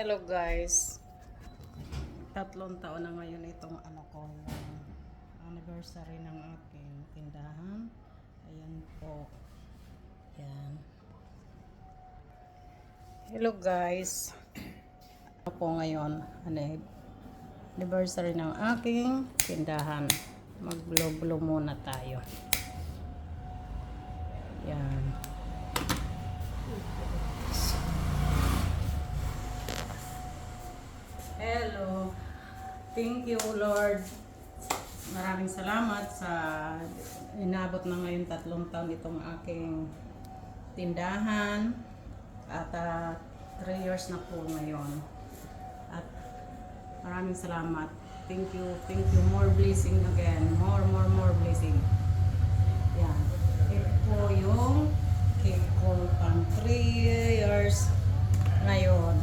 Hello guys. 3 taon na ngayon itong yung anniversary ng aking tindahan. Ayan po. Ayan. Hello guys. Po ngayon, anniversary ng aking tindahan. Mag-blow-blow muna tayo. Ayan. Hello. Thank you, Lord. Maraming salamat sa inabot na ngayon 3 taon itong aking tindahan. At 3 years na po ngayon. At maraming salamat. Thank you. Thank you. More blessing again. More blessing. Yan. Ito po yung cake ko pang 3 years ngayon.